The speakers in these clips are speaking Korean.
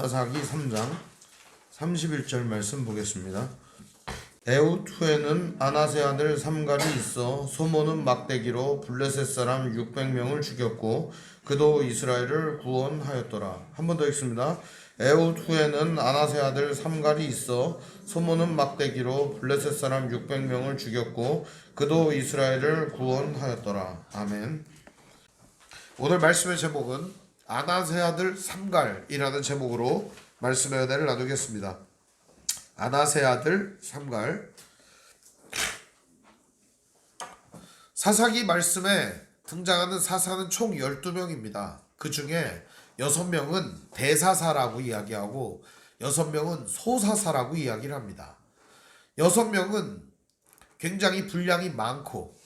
사사기 3장 31절 말씀 보겠습니다. 에훗 후에는 아나세 아들 삼갈이 있어 소모는 막대기로 블레셋 사람 600명을 죽였고 그도 이스라엘을 구원하였더라. 한 번 더 읽습니다. 에훗 후에는 아나세 아들 삼갈이 있어 소모는 막대기로 블레셋 사람 600명을 죽였고 그도 이스라엘을 구원하였더라. 아멘. 오늘 말씀의 제목은 아나세 아들 삼갈이라는 제목으로 말씀의 은혜를 나누겠습니다. 아나세 아들 삼갈. 사사기 말씀에 등장하는 사사는 총 12명입니다. 그 중에 6명은 대사사라고 이야기하고 6명은 소사사라고 이야기를 합니다. 6명은 굉장히 분량이 많고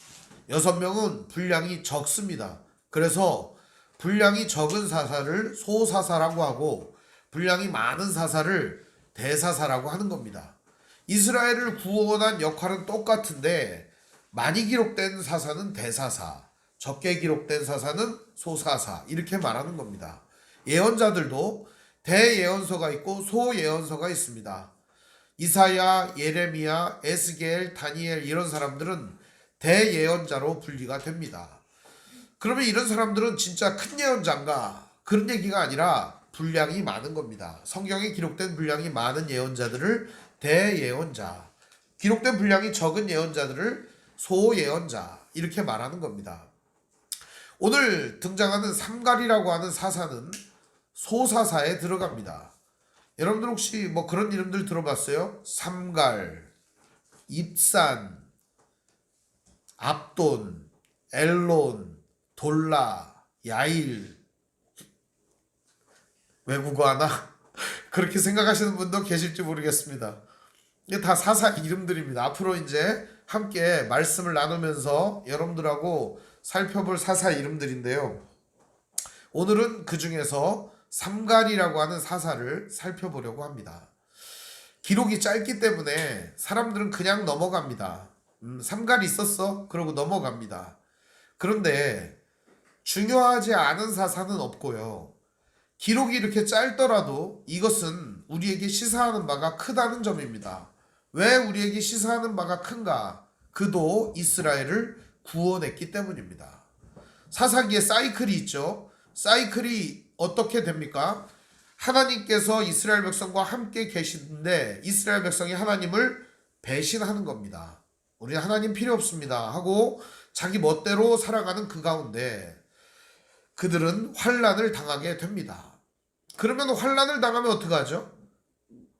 6명은 분량이 적습니다. 그래서 분량이 적은 사사를 소사사라고 하고 분량이 많은 사사를 대사사라고 하는 겁니다. 이스라엘을 구원한 역할은 똑같은데 많이 기록된 사사는 대사사, 적게 기록된 사사는 소사사 이렇게 말하는 겁니다. 예언자들도 대예언서가 있고 소예언서가 있습니다. 이사야, 예레미야, 에스겔, 다니엘 이런 사람들은 대예언자로 분리가 됩니다. 그러면 이런 사람들은 진짜 큰 예언자인가? 그런 얘기가 아니라 분량이 많은 겁니다. 성경에 기록된 분량이 많은 예언자들을 대예언자, 기록된 분량이 적은 예언자들을 소예언자 이렇게 말하는 겁니다. 오늘 등장하는 삼갈이라고 하는 사사는 소사사에 들어갑니다. 여러분들 혹시 뭐 그런 이름들 들어봤어요? 삼갈, 입산, 압돈, 엘론, 돌라, 야일. 외국어 하나? 그렇게 생각하시는 분도 계실지 모르겠습니다. 이게 다 사사 이름들입니다. 앞으로 이제 함께 말씀을 나누면서 여러분들하고 살펴볼 사사 이름들인데요. 오늘은 그 중에서 삼갈이라고 하는 사사를 살펴보려고 합니다. 기록이 짧기 때문에 사람들은 그냥 넘어갑니다. 삼갈이 있었어? 그러고 넘어갑니다. 그런데 중요하지 않은 사사는 없고요. 기록이 이렇게 짧더라도 이것은 우리에게 시사하는 바가 크다는 점입니다. 왜 우리에게 시사하는 바가 큰가? 그도 이스라엘을 구원했기 때문입니다. 사사기에 사이클이 있죠. 사이클이 어떻게 됩니까? 하나님께서 이스라엘 백성과 함께 계시는데 이스라엘 백성이 하나님을 배신하는 겁니다. 우리는 하나님 필요 없습니다 하고 자기 멋대로 살아가는 그 가운데 그들은 환난을 당하게 됩니다. 그러면 환난을 당하면 어떡하죠?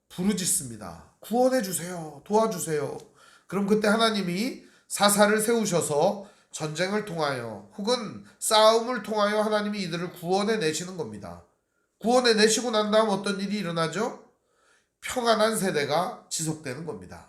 부르짖습니다. 구원해 주세요. 도와주세요. 그럼 그때 하나님이 사사를 세우셔서 전쟁을 통하여 혹은 싸움을 통하여 하나님이 이들을 구원해 내시는 겁니다. 구원해 내시고 난 다음 어떤 일이 일어나죠? 평안한 세대가 지속되는 겁니다.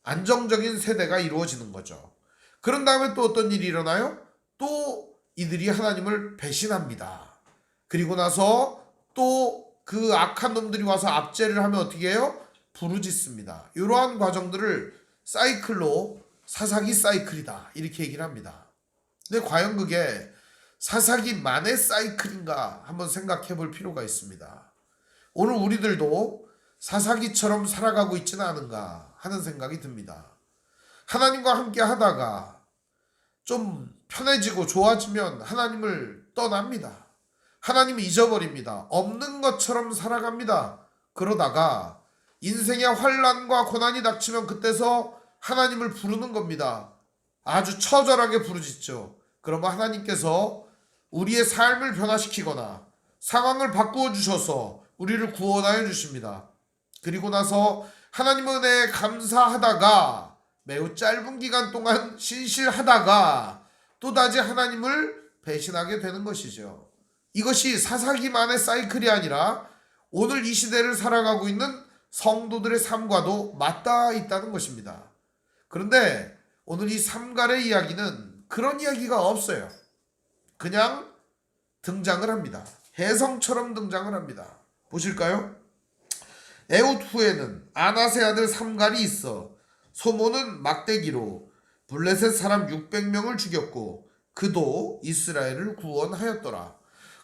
안정적인 세대가 이루어지는 거죠. 그런 다음에 또 어떤 일이 일어나요? 또 이들이 하나님을 배신합니다. 그리고 나서 또 그 악한 놈들이 와서 압제를 하면 어떻게 해요? 부르짖습니다. 이러한 과정들을 사이클로 사사기 사이클이다 이렇게 얘기를 합니다. 근데 과연 그게 사사기만의 사이클인가 한번 생각해 볼 필요가 있습니다. 오늘 우리들도 사사기처럼 살아가고 있지는 않은가 하는 생각이 듭니다. 하나님과 함께 하다가 좀 편해지고 좋아지면 하나님을 떠납니다. 하나님을 잊어버립니다. 없는 것처럼 살아갑니다. 그러다가 인생의 환난과 고난이 닥치면 그때서 하나님을 부르는 겁니다. 아주 처절하게 부르짖죠. 그러면 하나님께서 우리의 삶을 변화시키거나 상황을 바꾸어 주셔서 우리를 구원하여 주십니다. 그리고 나서 하나님의 은혜에 감사하다가 매우 짧은 기간 동안 신실하다가 또다시 하나님을 배신하게 되는 것이죠. 이것이 사사기만의 사이클이 아니라 오늘 이 시대를 살아가고 있는 성도들의 삶과도 맞닿아 있다는 것입니다. 그런데 오늘 이 삼갈의 이야기는 그런 이야기가 없어요. 그냥 등장을 합니다. 혜성처럼 등장을 합니다. 보실까요? 에훗 후에는 아나세 아들 삼갈이 있어 소모는 막대기로 블레셋 사람 600명을 죽였고 그도 이스라엘을 구원하였더라.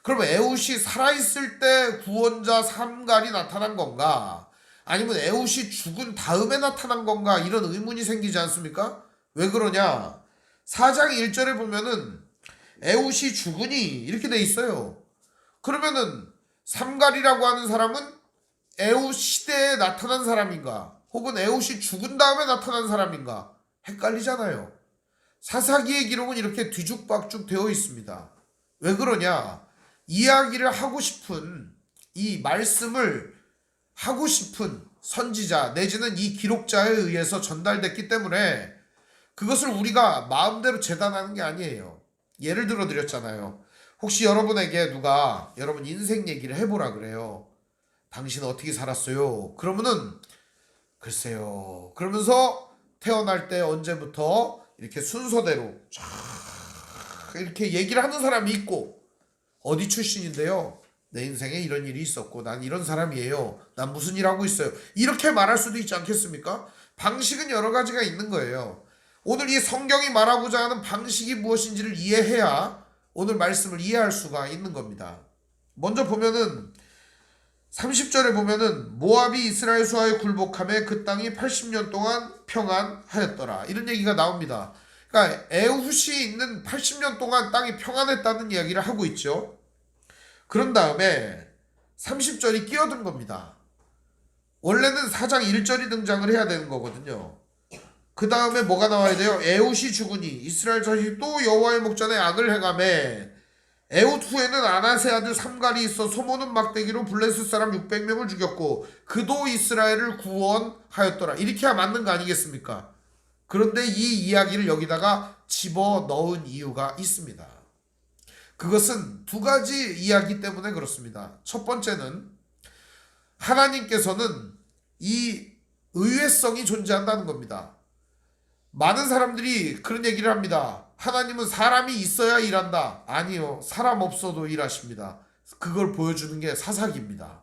그러면 에훗이 살아있을 때 구원자 삼갈이 나타난 건가? 아니면 에훗이 죽은 다음에 나타난 건가? 이런 의문이 생기지 않습니까? 왜 그러냐? 4장 1절에 보면은 에훗이 죽으니 이렇게 돼 있어요. 그러면은 삼갈이라고 하는 사람은 에훗 시대에 나타난 사람인가? 혹은 에훗이 죽은 다음에 나타난 사람인가? 헷갈리잖아요. 사사기의 기록은 이렇게 뒤죽박죽 되어 있습니다. 왜 그러냐? 이야기를 하고 싶은 이 말씀을 하고 싶은 선지자 내지는 이 기록자에 의해서 전달됐기 때문에 그것을 우리가 마음대로 재단하는 게 아니에요. 예를 들어 드렸잖아요. 혹시 여러분에게 누가 여러분 인생 얘기를 해보라 그래요. 당신 어떻게 살았어요? 그러면은 글쎄요. 그러면서 태어날 때 언제부터 이렇게 순서대로 쫙 이렇게 얘기를 하는 사람이 있고, 어디 출신인데요? 내 인생에 이런 일이 있었고 난 이런 사람이에요. 난 무슨 일 하고 있어요. 이렇게 말할 수도 있지 않겠습니까? 방식은 여러 가지가 있는 거예요. 오늘 이 성경이 말하고자 하는 방식이 무엇인지를 이해해야 오늘 말씀을 이해할 수가 있는 겁니다. 먼저 보면은 30절에 보면은 모압이 이스라엘 수하에 굴복하며 그 땅이 80년 동안 평안하였더라. 이런 얘기가 나옵니다. 그러니까 에훗이 있는 80년 동안 땅이 평안했다는 이야기를 하고 있죠. 그런 다음에 30절이 끼어든 겁니다. 원래는 4장 1절이 등장을 해야 되는 거거든요. 그 다음에 뭐가 나와야 돼요? 에훗이 죽으니 이스라엘 자식이 또 여호와의 목전에 악을 행하매 에훗 후에는 아나세 아들 삼갈이 있어 소모는 막대기로 블레셋 사람 600명을 죽였고 그도 이스라엘을 구원하였더라. 이렇게 맞는 거 아니겠습니까? 그런데 이 이야기를 여기다가 집어넣은 이유가 있습니다. 그것은 두 가지 이야기 때문에 그렇습니다. 첫 번째는 하나님께서는 이 의외성이 존재한다는 겁니다. 많은 사람들이 그런 얘기를 합니다. 하나님은 사람이 있어야 일한다. 아니요. 사람 없어도 일하십니다. 그걸 보여주는 게 사사기입니다.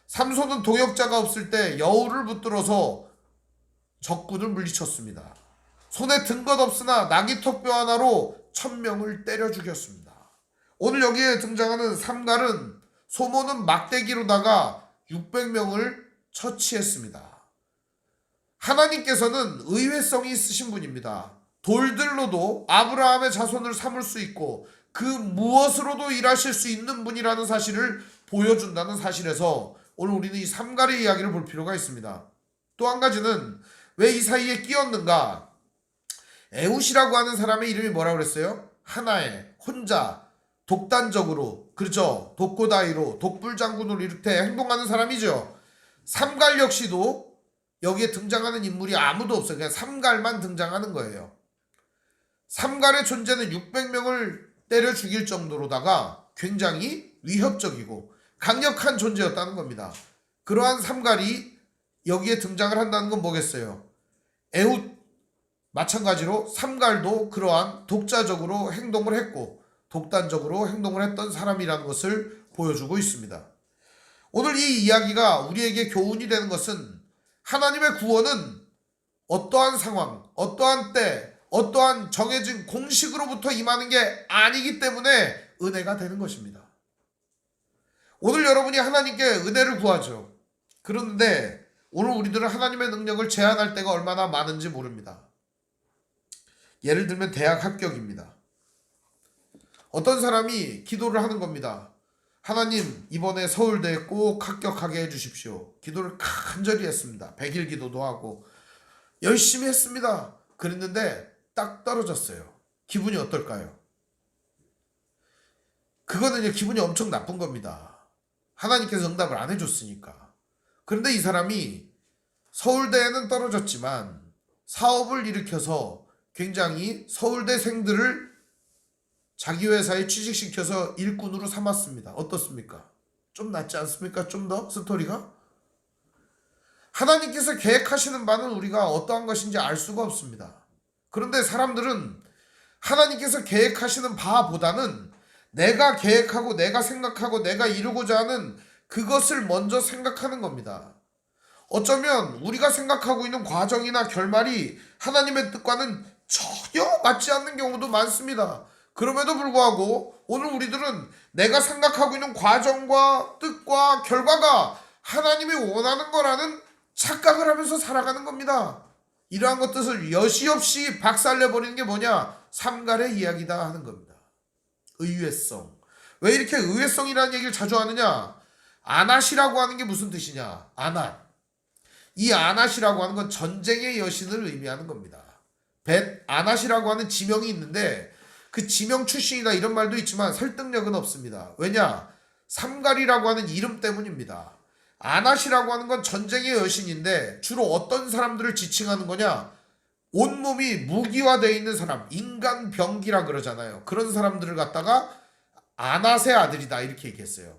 삼손은 동역자가 없을 때 여우를 붙들어서 적군을 물리쳤습니다. 손에 든 것 없으나 나귀 턱뼈 하나로 1000명을 때려 죽였습니다. 오늘 여기에 등장하는 삼갈은 소모는 막대기로다가 600명을 처치했습니다. 하나님께서는 의외성이 있으신 분입니다. 돌들로도 아브라함의 자손을 삼을 수 있고 그 무엇으로도 일하실 수 있는 분이라는 사실을 보여준다는 사실에서 오늘 우리는 이 삼갈의 이야기를 볼 필요가 있습니다. 또 한 가지는 왜 이 사이에 끼었는가? 에훗이라고 하는 사람의 이름이 뭐라고 그랬어요? 하나의, 혼자, 독단적으로, 그렇죠? 독고다이로, 독불장군으로 이렇게 행동하는 사람이죠. 삼갈 역시도 여기에 등장하는 인물이 아무도 없어요. 그냥 삼갈만 등장하는 거예요. 삼갈의 존재는 600명을 때려 죽일 정도로다가 굉장히 위협적이고 강력한 존재였다는 겁니다. 그러한 삼갈이 여기에 등장을 한다는 건 뭐겠어요? 에훗 마찬가지로 삼갈도 그러한 독자적으로 행동을 했고 독단적으로 행동을 했던 사람이라는 것을 보여주고 있습니다. 오늘 이 이야기가 우리에게 교훈이 되는 것은 하나님의 구원은 어떠한 상황, 어떠한 때, 어떠한 정해진 공식으로부터 임하는 게 아니기 때문에 은혜가 되는 것입니다. 오늘 여러분이 하나님께 은혜를 구하죠. 그런데 오늘 우리들은 하나님의 능력을 제한할 때가 얼마나 많은지 모릅니다. 예를 들면 대학 합격입니다. 어떤 사람이 기도를 하는 겁니다. 하나님, 이번에 서울대에 꼭 합격하게 해주십시오. 기도를 간절히 했습니다. 100일 기도도 하고 열심히 했습니다. 그랬는데 딱 떨어졌어요. 기분이 어떨까요? 그거는 이제 기분이 엄청 나쁜 겁니다. 하나님께서 응답을 안 해줬으니까. 그런데 이 사람이 서울대에는 떨어졌지만 사업을 일으켜서 굉장히 서울대생들을 자기 회사에 취직시켜서 일꾼으로 삼았습니다. 어떻습니까? 좀 낫지 않습니까? 좀 더 스토리가? 하나님께서 계획하시는 바는 우리가 어떠한 것인지 알 수가 없습니다. 그런데 사람들은 하나님께서 계획하시는 바보다는 내가 계획하고 내가 생각하고 내가 이루고자 하는 그것을 먼저 생각하는 겁니다. 어쩌면 우리가 생각하고 있는 과정이나 결말이 하나님의 뜻과는 전혀 맞지 않는 경우도 많습니다. 그럼에도 불구하고 오늘 우리들은 내가 생각하고 있는 과정과 뜻과 결과가 하나님이 원하는 거라는 착각을 하면서 살아가는 겁니다. 이러한 것들을 여지없이 박살내버리는 게 뭐냐? 삼갈의 이야기다 하는 겁니다. 의외성. 왜 이렇게 의외성이라는 얘기를 자주 하느냐? 아낫이라고 하는 게 무슨 뜻이냐? 아낫. 이 아낫이라고 하는 건 전쟁의 여신을 의미하는 겁니다. 아낫이라고 하는 지명이 있는데 그 지명 출신이다 이런 말도 있지만 설득력은 없습니다. 왜냐? 삼갈이라고 하는 이름 때문입니다. 아낫이라고 하는 건 전쟁의 여신인데 주로 어떤 사람들을 지칭하는 거냐? 온몸이 무기화되어 있는 사람, 인간병기라 그러잖아요. 그런 사람들을 갖다가 아낫의 아들이다 이렇게 얘기했어요.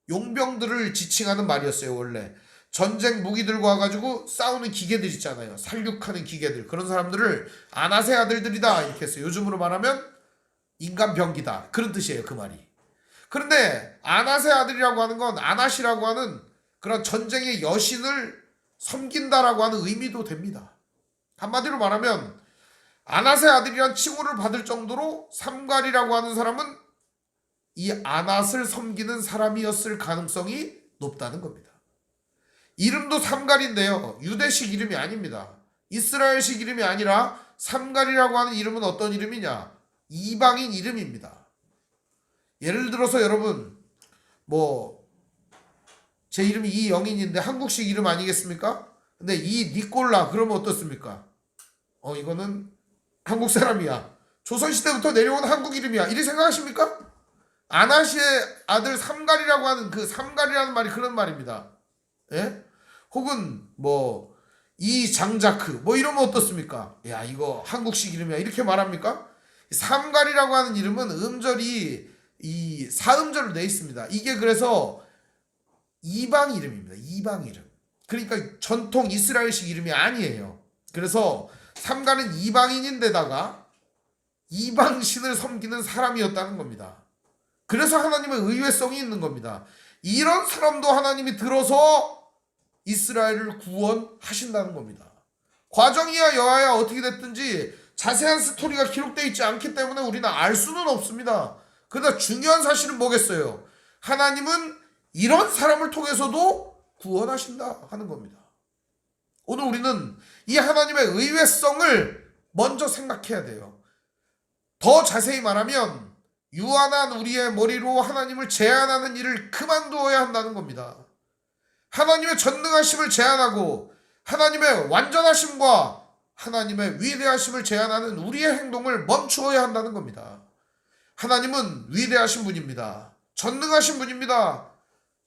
용병들을 지칭하는 말이었어요. 원래 전쟁 무기 들고 와가지고 싸우는 기계들 있잖아요. 살육하는 기계들, 그런 사람들을 아낫의 아들들이다 이렇게 했어요. 요즘으로 말하면 인간병기다 그런 뜻이에요. 그 말이. 그런데 아낫의 아들이라고 하는 건 아낫이라고 하는 그런 전쟁의 여신을 섬긴다라고 하는 의미도 됩니다. 한마디로 말하면 아낫의 아들이란 칭호를 받을 정도로 삼갈이라고 하는 사람은 이 아낫을 섬기는 사람이었을 가능성이 높다는 겁니다. 이름도 삼갈인데요. 유대식 이름이 아닙니다. 이스라엘식 이름이 아니라 삼갈이라고 하는 이름은 어떤 이름이냐? 이방인 이름입니다. 예를 들어서 여러분 제 이름이 이영인인데 한국식 이름 아니겠습니까? 근데 이 니꼴라 그러면 어떻습니까? 이거는 한국 사람이야. 조선시대부터 내려온 한국 이름이야. 이렇게 생각하십니까? 아낫의 아들 삼갈이라고 하는 그 삼갈이라는 말이 그런 말입니다. 예? 혹은 이장자크 이러면 어떻습니까? 야 이거 한국식 이름이야 이렇게 말합니까? 삼갈이라고 하는 이름은 음절이 이 사음절로 돼 있습니다. 이게 그래서 이방 이름입니다. 이방 이름. 그러니까 전통 이스라엘식 이름이 아니에요. 그래서 삼갈은 이방인인데다가 이방신을 섬기는 사람이었다는 겁니다. 그래서 하나님의 의외성이 있는 겁니다. 이런 사람도 하나님이 들어서 이스라엘을 구원하신다는 겁니다. 과정이야 여하야 어떻게 됐든지 자세한 스토리가 기록되어 있지 않기 때문에 우리는 알 수는 없습니다. 그러나 중요한 사실은 뭐겠어요? 하나님은 이런 사람을 통해서도 구원하신다 하는 겁니다. 오늘 우리는 이 하나님의 의외성을 먼저 생각해야 돼요. 더 자세히 말하면 유한한 우리의 머리로 하나님을 제한하는 일을 그만두어야 한다는 겁니다. 하나님의 전능하심을 제한하고 하나님의 완전하심과 하나님의 위대하심을 제한하는 우리의 행동을 멈추어야 한다는 겁니다. 하나님은 위대하신 분입니다. 전능하신 분입니다.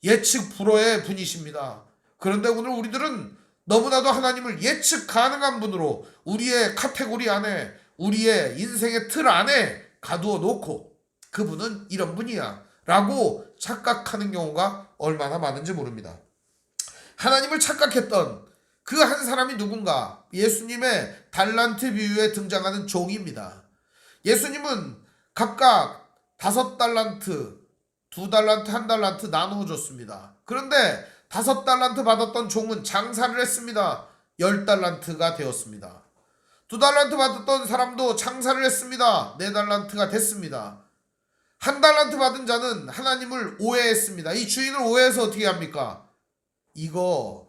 예측 불허의 분이십니다. 그런데 오늘 우리들은 너무나도 하나님을 예측 가능한 분으로 우리의 카테고리 안에 우리의 인생의 틀 안에 가두어 놓고 그분은 이런 분이야 라고 착각하는 경우가 얼마나 많은지 모릅니다. 하나님을 착각했던 그 한 사람이 누군가? 예수님의 달란트 비유에 등장하는 종입니다. 예수님은 각각 5달란트, 2달란트, 1달란트 나누어 줬습니다. 그런데 5달란트 받았던 종은 장사를 했습니다. 10달란트가 되었습니다. 2달란트 받았던 사람도 장사를 했습니다. 4달란트가 됐습니다. 1달란트 받은 자는 하나님을 오해했습니다. 이 주인을 오해해서 어떻게 합니까? 이거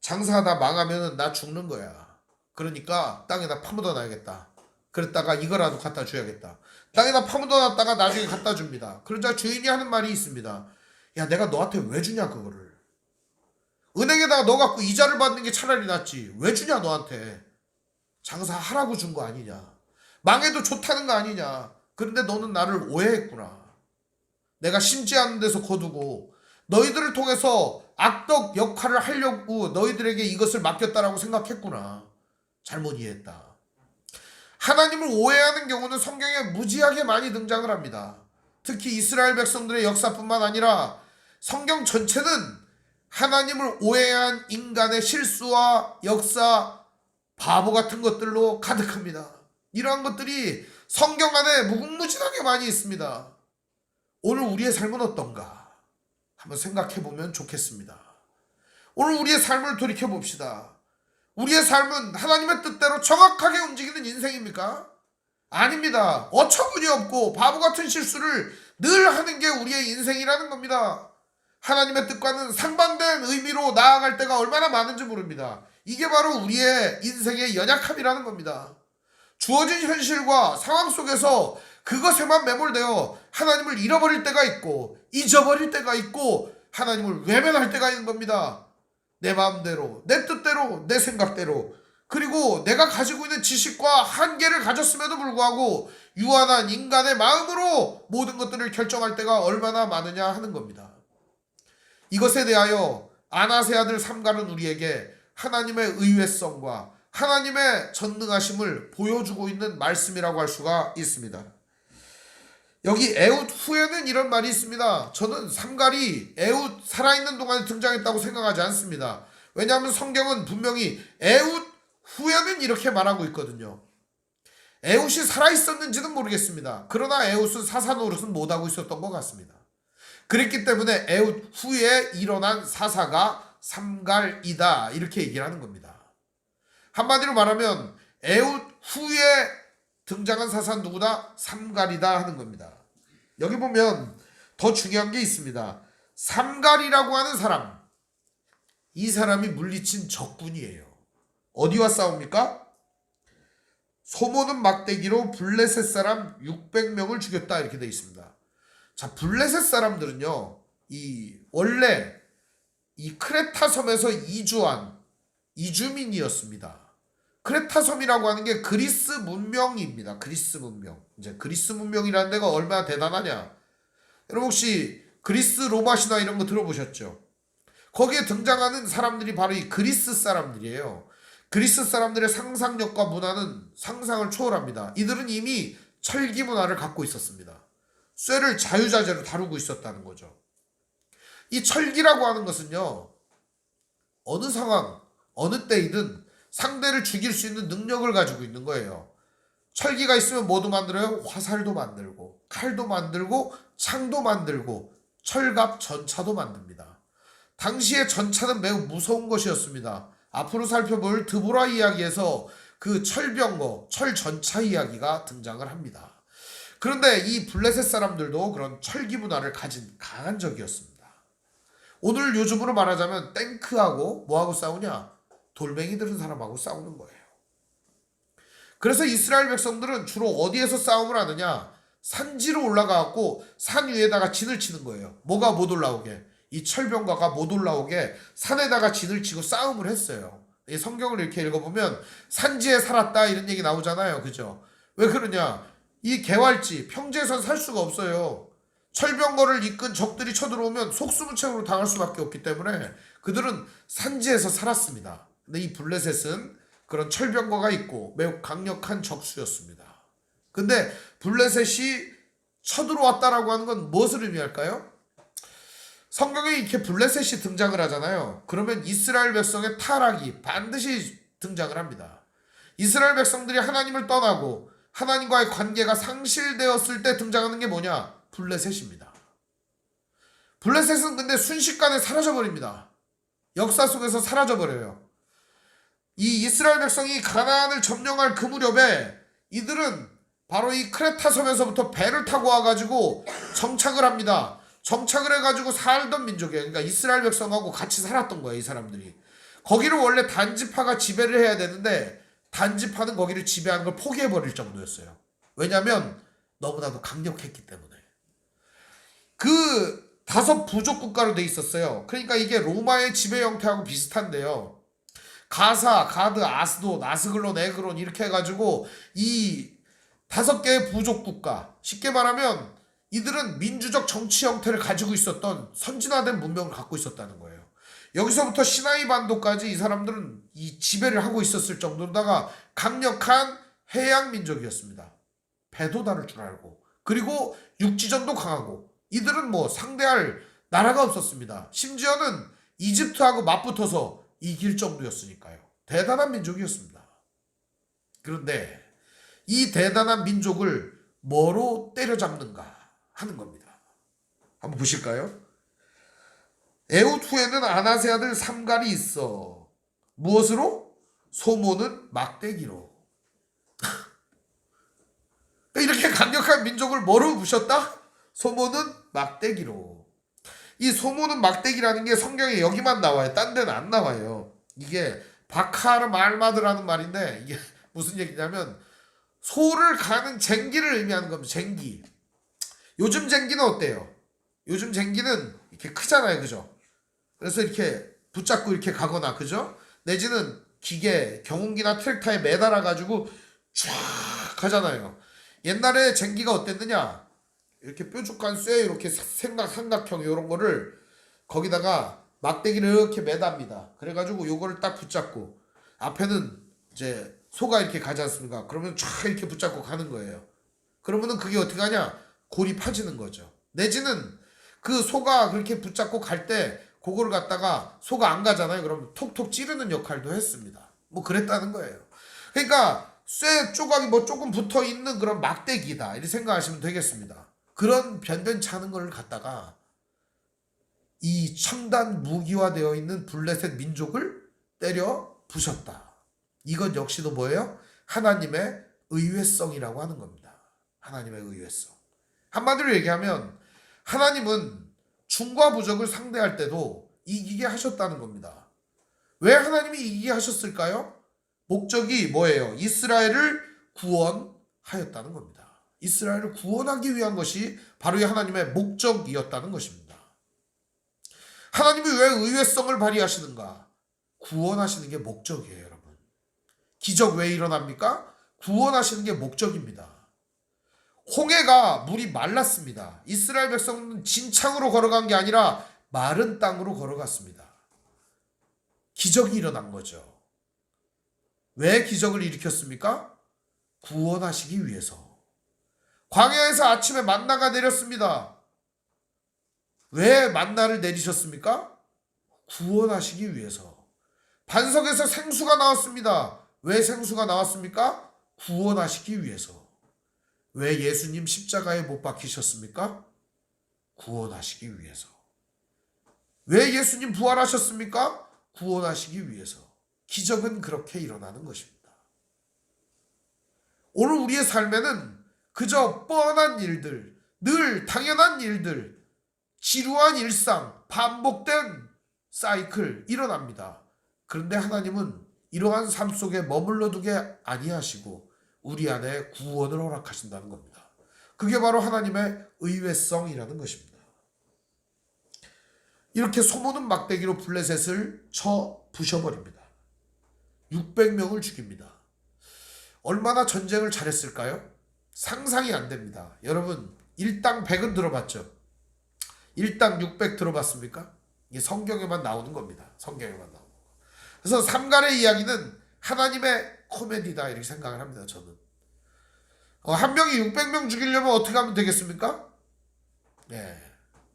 장사하다 망하면 나 죽는 거야. 그러니까 땅에다 파묻어 놔야겠다. 그랬다가 이거라도 갖다 줘야겠다. 땅에다 파묻어 놨다가 나중에 갖다 줍니다. 그러자 주인이 하는 말이 있습니다. 야 내가 너한테 왜 주냐 그거를. 은행에다가 너 갖고 이자를 받는 게 차라리 낫지. 왜 주냐 너한테. 장사하라고 준 거 아니냐. 망해도 좋다는 거 아니냐. 그런데 너는 나를 오해했구나. 내가 심지 않은 데서 거두고 너희들을 통해서 악덕 역할을 하려고 너희들에게 이것을 맡겼다라고 생각했구나. 잘못 이해했다. 하나님을 오해하는 경우는 성경에 무지하게 많이 등장을 합니다. 특히 이스라엘 백성들의 역사뿐만 아니라 성경 전체는 하나님을 오해한 인간의 실수와 역사, 바보 같은 것들로 가득합니다. 이러한 것들이 성경 안에 무궁무진하게 많이 있습니다. 오늘 우리의 삶은 어떤가? 한번 생각해 보면 좋겠습니다. 오늘 우리의 삶을 돌이켜 봅시다. 우리의 삶은 하나님의 뜻대로 정확하게 움직이는 인생입니까? 아닙니다. 어처구니 없고 바보 같은 실수를 늘 하는 게 우리의 인생이라는 겁니다. 하나님의 뜻과는 상반된 의미로 나아갈 때가 얼마나 많은지 모릅니다. 이게 바로 우리의 인생의 연약함이라는 겁니다. 주어진 현실과 상황 속에서 그것에만 매몰되어 하나님을 잃어버릴 때가 있고 잊어버릴 때가 있고 하나님을 외면할 때가 있는 겁니다. 내 마음대로, 내 뜻대로, 내 생각대로, 그리고 내가 가지고 있는 지식과 한계를 가졌음에도 불구하고 유한한 인간의 마음으로 모든 것들을 결정할 때가 얼마나 많으냐 하는 겁니다. 이것에 대하여 아나세 아들 삼갈은 우리에게 하나님의 의외성과 하나님의 전능하심을 보여주고 있는 말씀이라고 할 수가 있습니다. 여기 에훗 후에는 이런 말이 있습니다. 저는 삼갈이 에훗 살아있는 동안에 등장했다고 생각하지 않습니다. 왜냐하면 성경은 분명히 에훗 후에는 이렇게 말하고 있거든요. 에훗이 살아있었는지는 모르겠습니다. 그러나 에훗은 사사 노릇은 못하고 있었던 것 같습니다. 그랬기 때문에 에훗 후에 일어난 사사가 삼갈이다 이렇게 얘기를 하는 겁니다. 한마디로 말하면 에훗 후에 등장한 사사는 누구다? 삼갈이다 하는 겁니다. 여기 보면 더 중요한 게 있습니다. 삼갈이라고 하는 사람, 이 사람이 물리친 적군이에요. 어디와 싸웁니까? 소모는 막대기로 블레셋 사람 600명을 죽였다 이렇게 되어 있습니다. 자, 블레셋 사람들은요, 원래 이 크레타 섬에서 이주한 이주민이었습니다. 크레타 섬이라고 하는 게 그리스 문명입니다. 그리스 문명. 이제 그리스 문명이라는 데가 얼마나 대단하냐. 여러분 혹시 그리스 로마 신화 이런 거 들어보셨죠? 거기에 등장하는 사람들이 바로 이 그리스 사람들이에요. 그리스 사람들의 상상력과 문화는 상상을 초월합니다. 이들은 이미 철기 문화를 갖고 있었습니다. 쇠를 자유자재로 다루고 있었다는 거죠. 이 철기라고 하는 것은요, 어느 상황, 어느 때이든 상대를 죽일 수 있는 능력을 가지고 있는 거예요. 철기가 있으면 뭐도 만들어요? 화살도 만들고, 칼도 만들고, 창도 만들고, 철갑 전차도 만듭니다. 당시의 전차는 매우 무서운 것이었습니다. 앞으로 살펴볼 드보라 이야기에서 그 철병거, 철전차 이야기가 등장을 합니다. 그런데 이 블레셋 사람들도 그런 철기 문화를 가진 강한 적이었습니다. 오늘 요즘으로 말하자면 탱크하고 뭐하고 싸우냐? 돌멩이 들은 사람하고 싸우는 거예요. 그래서 이스라엘 백성들은 주로 어디에서 싸움을 하느냐? 산지로 올라가갖고 산 위에다가 진을 치는 거예요. 뭐가 못 올라오게? 이 철병가가 못 올라오게 산에다가 진을 치고 싸움을 했어요. 이 성경을 이렇게 읽어보면 산지에 살았다 이런 얘기 나오잖아요. 그죠? 왜 그러냐? 이 개활지, 평지에선 살 수가 없어요. 철병거를 이끈 적들이 쳐들어오면 속수무책으로 당할 수밖에 없기 때문에 그들은 산지에서 살았습니다. 근데 이 블레셋은 그런 철병거가 있고 매우 강력한 적수였습니다. 근데 블레셋이 쳐들어왔다라고 하는 건 무엇을 의미할까요? 성경에 이렇게 블레셋이 등장을 하잖아요. 그러면 이스라엘 백성의 타락이 반드시 등장을 합니다. 이스라엘 백성들이 하나님을 떠나고 하나님과의 관계가 상실되었을 때 등장하는 게 뭐냐? 블레셋입니다. 블레셋은 근데 순식간에 사라져버립니다. 역사 속에서 사라져버려요. 이 이스라엘 백성이 가나안을 점령할 그 무렵에 이들은 바로 이 크레타 섬에서부터 배를 타고 와가지고 정착을 합니다. 정착을 해가지고 살던 민족이에요. 그러니까 이스라엘 백성하고 같이 살았던 거예요, 이 사람들이. 거기를 원래 단지파가 지배를 해야 되는데 단지파는 거기를 지배하는 걸 포기해버릴 정도였어요. 왜냐하면 너무나도 강력했기 때문에. 그 5 부족 국가로 돼 있었어요. 그러니까 이게 로마의 지배 형태하고 비슷한데요. 가사, 가드, 아스도, 나스글론, 에그론 이렇게 해가지고 이 5개의 부족 국가, 쉽게 말하면 이들은 민주적 정치 형태를 가지고 있었던 선진화된 문명을 갖고 있었다는 거예요. 여기서부터 시나이 반도까지 이 사람들은 이 지배를 하고 있었을 정도로다가 강력한 해양 민족이었습니다. 배도 다룰 줄 알고, 그리고 육지전도 강하고, 이들은 뭐 상대할 나라가 없었습니다. 심지어는 이집트하고 맞붙어서 이길 정도였으니까요. 대단한 민족이었습니다. 그런데 이 대단한 민족을 뭐로 때려잡는가 하는 겁니다. 한번 보실까요? 에훗 후에는 아나세 아들 삼갈이 있어. 무엇으로? 소모는 막대기로. 이렇게 강력한 민족을 뭐로 부셨다? 소모는 막대기로. 이 소모는 막대기라는 게 성경에 여기만 나와요. 딴 데는 안 나와요. 이게 바카르 말마드라는 말인데 이게 무슨 얘기냐면 소를 가는 쟁기를 의미하는 겁니다. 쟁기. 요즘 쟁기는 어때요? 요즘 쟁기는 이렇게 크잖아요. 그죠? 그래서 이렇게 붙잡고 이렇게 가거나 그죠? 내지는 기계, 경운기나 트랙터에 매달아 가지고 쫙 하잖아요. 옛날에 쟁기가 어땠느냐? 이렇게 뾰족한 쇠 이렇게 삼각형 이런 거를 거기다가 막대기를 이렇게 매답니다. 그래가지고 요거를 딱 붙잡고 앞에는 이제 소가 이렇게 가지 않습니까? 그러면 쫙 이렇게 붙잡고 가는 거예요. 그러면은 그게 어떻게 하냐? 골이 파지는 거죠. 내지는 그 소가 그렇게 붙잡고 갈 때 그거를 갖다가 소가 안 가잖아요. 그러면 톡톡 찌르는 역할도 했습니다. 뭐 그랬다는 거예요. 그러니까 쇠 조각이 뭐 조금 붙어 있는 그런 막대기다 이렇게 생각하시면 되겠습니다. 그런 변변찮은 걸 갖다가 이 첨단 무기화되어 있는 블레셋 민족을 때려 부셨다. 이것 역시도 뭐예요? 하나님의 의외성이라고 하는 겁니다. 하나님의 의외성. 한마디로 얘기하면 하나님은 중과 부적을 상대할 때도 이기게 하셨다는 겁니다. 왜 하나님이 이기게 하셨을까요? 목적이 뭐예요? 이스라엘을 구원하였다는 겁니다. 이스라엘을 구원하기 위한 것이 바로 이 하나님의 목적이었다는 것입니다. 하나님이 왜 의외성을 발휘하시는가? 구원하시는 게 목적이에요, 여러분. 기적 왜 일어납니까? 구원하시는 게 목적입니다. 홍해가 물이 말랐습니다. 이스라엘 백성은 진창으로 걸어간 게 아니라 마른 땅으로 걸어갔습니다. 기적이 일어난 거죠. 왜 기적을 일으켰습니까? 구원하시기 위해서. 광야에서 아침에 만나가 내렸습니다. 왜 만나를 내리셨습니까? 구원하시기 위해서. 반석에서 생수가 나왔습니다. 왜 생수가 나왔습니까? 구원하시기 위해서. 왜 예수님 십자가에 못 박히셨습니까? 구원하시기 위해서. 왜 예수님 부활하셨습니까? 구원하시기 위해서. 기적은 그렇게 일어나는 것입니다. 오늘 우리의 삶에는 그저 뻔한 일들, 늘 당연한 일들, 지루한 일상, 반복된 사이클 일어납니다. 그런데 하나님은 이러한 삶 속에 머물러 두게 아니하시고 우리 안에 구원을 허락하신다는 겁니다. 그게 바로 하나님의 의외성이라는 것입니다. 이렇게 소모는 막대기로 블레셋을 쳐 부셔버립니다. 600명을 죽입니다. 얼마나 전쟁을 잘했을까요? 상상이 안 됩니다. 여러분 일당 100은 들어봤죠? 일당 600 들어봤습니까? 이게 성경에만 나오는 겁니다. 성경에만 나오는 거. 그래서 삼갈의 이야기는 하나님의 코미디다 이렇게 생각을 합니다. 저는 한 명이 600명 죽이려면 어떻게 하면 되겠습니까? 네,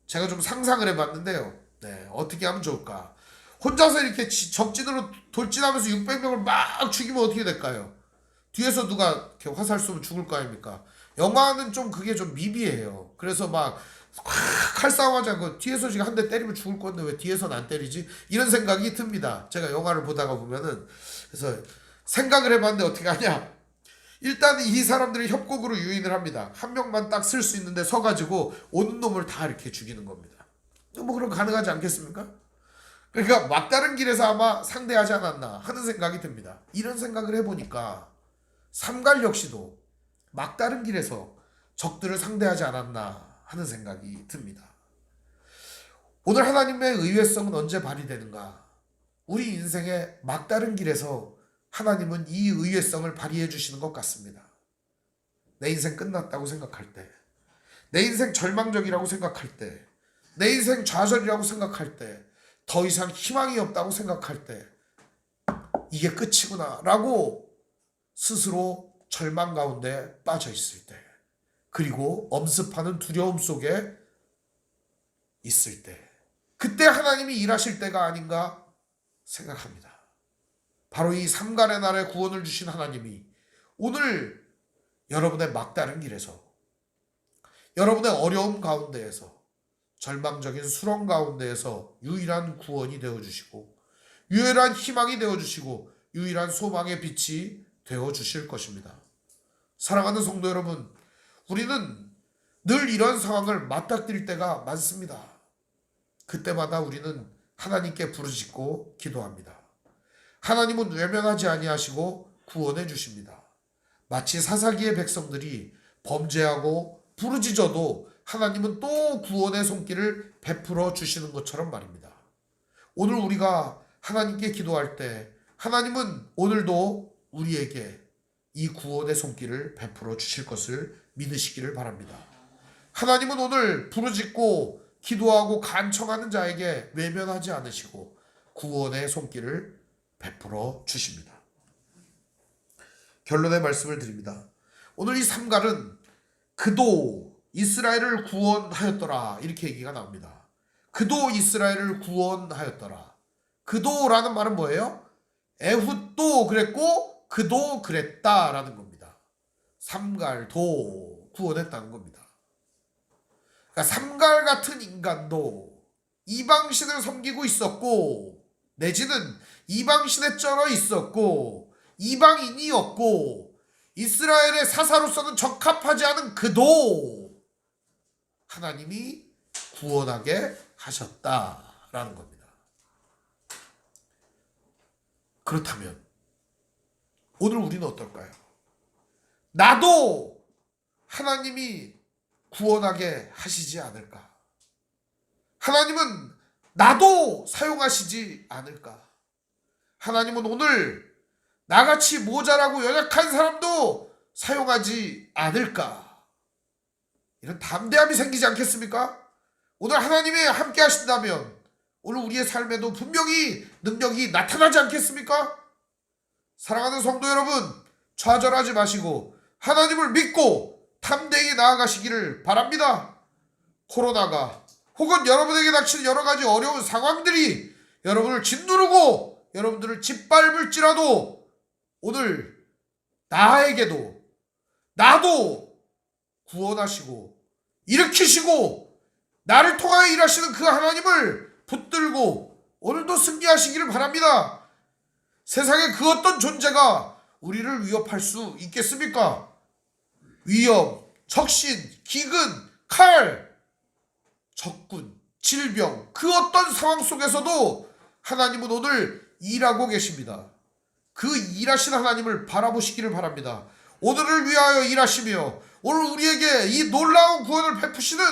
제가 좀 상상을 해봤는데요. 네, 어떻게 하면 좋을까? 혼자서 이렇게 적진으로 돌진하면서 600명을 막 죽이면 어떻게 될까요? 뒤에서 누가 이렇게 화살 쏘면 죽을 거 아닙니까? 영화는 좀 그게 좀 미비해요. 그래서 막 칼싸움 하지 않고 뒤에서 지금 한 대 때리면 죽을 건데 왜 뒤에서는 안 때리지? 이런 생각이 듭니다. 제가 영화를 보다가 보면은. 그래서 생각을 해봤는데 어떻게 하냐? 일단 이 사람들이 협곡으로 유인을 합니다. 한 명만 딱 쓸 수 있는데 서가지고 오는 놈을 다 이렇게 죽이는 겁니다. 뭐 그럼 가능하지 않겠습니까? 그러니까 막다른 길에서 아마 상대하지 않았나 하는 생각이 듭니다. 이런 생각을 해보니까 삼갈 역시도 막다른 길에서 적들을 상대하지 않았나 하는 생각이 듭니다. 오늘 하나님의 의외성은 언제 발휘되는가? 우리 인생의 막다른 길에서 하나님은 이 의외성을 발휘해 주시는 것 같습니다. 내 인생 끝났다고 생각할 때, 내 인생 절망적이라고 생각할 때, 내 인생 좌절이라고 생각할 때, 더 이상 희망이 없다고 생각할 때 이게 끝이구나 라고 스스로 절망 가운데 빠져 있을 때, 그리고 엄습하는 두려움 속에 있을 때, 그때 하나님이 일하실 때가 아닌가 생각합니다. 바로 이 삼갈의 날에 구원을 주신 하나님이 오늘 여러분의 막다른 길에서, 여러분의 어려움 가운데에서, 절망적인 수렁 가운데에서 유일한 구원이 되어주시고 유일한 희망이 되어주시고 유일한 소망의 빛이 되어주실 것입니다. 사랑하는 성도 여러분, 우리는 늘 이런 상황을 맞닥뜨릴 때가 많습니다. 그때마다 우리는 하나님께 부르짖고 기도합니다. 하나님은 외면하지 아니하시고 구원해 주십니다. 마치 사사기의 백성들이 범죄하고 부르짖어도 하나님은 또 구원의 손길을 베풀어 주시는 것처럼 말입니다. 오늘 우리가 하나님께 기도할 때 하나님은 오늘도 우리에게 이 구원의 손길을 베풀어 주실 것을 믿으시기를 바랍니다. 하나님은 오늘 부르짖고 기도하고 간청하는 자에게 외면하지 않으시고 구원의 손길을 베풀어 주십니다. 결론의 말씀을 드립니다. 오늘 이 삼갈은 그도 이스라엘을 구원하였더라 이렇게 얘기가 나옵니다. 그도 이스라엘을 구원하였더라. 그도라는 말은 뭐예요? 에훗도 그랬고 그도 그랬다라는 겁니다. 삼갈도 구원했다는 겁니다. 그러니까 삼갈 같은 인간도 이방신을 섬기고 있었고 내지는 이방신에 쩔어 있었고 이방인이었고 이스라엘의 사사로서는 적합하지 않은 그도 하나님이 구원하게 하셨다라는 겁니다. 그렇다면 오늘 우리는 어떨까요? 나도 하나님이 구원하게 하시지 않을까? 하나님은 나도 사용하시지 않을까? 하나님은 오늘 나같이 모자라고 연약한 사람도 사용하지 않을까? 이런 담대함이 생기지 않겠습니까? 오늘 하나님이 함께 하신다면 오늘 우리의 삶에도 분명히 능력이 나타나지 않겠습니까? 사랑하는 성도 여러분, 좌절하지 마시고 하나님을 믿고 담대히 나아가시기를 바랍니다. 코로나가 혹은 여러분에게 닥치는 여러 가지 어려운 상황들이 여러분을 짓누르고 여러분들을 짓밟을지라도 오늘 나에게도 나도 구원하시고 일으키시고 나를 통하여 일하시는 그 하나님을 붙들고 오늘도 승리하시기를 바랍니다. 세상에 그 어떤 존재가 우리를 위협할 수 있겠습니까? 위험, 적신, 기근, 칼, 적군, 질병 그 어떤 상황 속에서도 하나님은 오늘 일하고 계십니다. 그 일하신 하나님을 바라보시기를 바랍니다. 오늘을 위하여 일하시며 오늘 우리에게 이 놀라운 구원을 베푸시는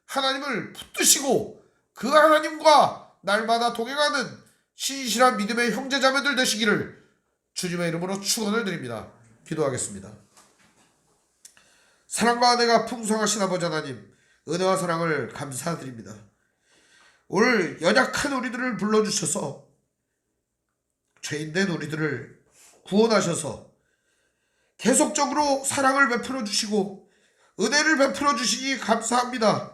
하나님을 붙드시고 그 하나님과 날마다 동행하는 신실한 믿음의 형제자매들 되시기를 주님의 이름으로 축원을 드립니다. 기도하겠습니다. 사랑과 은혜가 풍성하신 아버지 하나님, 은혜와 사랑을 감사드립니다. 오늘 연약한 우리들을 불러주셔서 죄인된 우리들을 구원하셔서 계속적으로 사랑을 베풀어 주시고 은혜를 베풀어 주시니 감사합니다.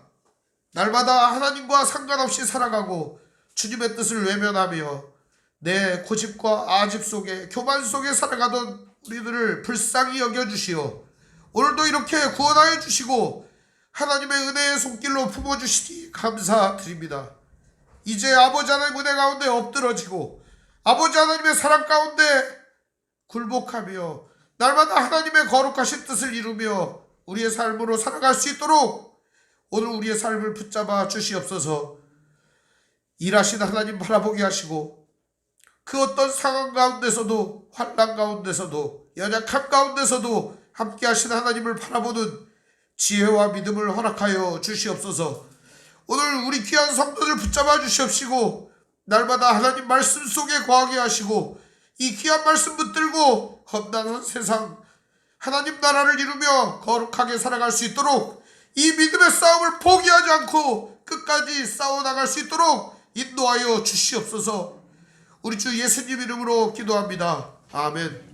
날마다 하나님과 상관없이 살아가고 주님의 뜻을 외면하며 내 고집과 아집 속에 교만 속에 살아가던 우리들을 불쌍히 여겨주시오. 오늘도 이렇게 구원하여 주시고 하나님의 은혜의 손길로 품어주시니 감사드립니다. 이제 아버지 하나님 은혜 가운데 엎드러지고 아버지 하나님의 사랑 가운데 굴복하며 날마다 하나님의 거룩하신 뜻을 이루며 우리의 삶으로 살아갈 수 있도록 오늘 우리의 삶을 붙잡아 주시옵소서. 일하신 하나님 바라보게 하시고 그 어떤 상황 가운데서도 환난 가운데서도 연약함 가운데서도 함께 하신 하나님을 바라보는 지혜와 믿음을 허락하여 주시옵소서. 오늘 우리 귀한 성도들 붙잡아 주시옵시고 날마다 하나님 말씀 속에 거하게 하시고 이 귀한 말씀 붙들고 험난한 세상 하나님 나라를 이루며 거룩하게 살아갈 수 있도록 이 믿음의 싸움을 포기하지 않고 끝까지 싸워나갈 수 있도록 인도하여 주시옵소서. 우리 주 예수님 이름으로 기도합니다. 아멘.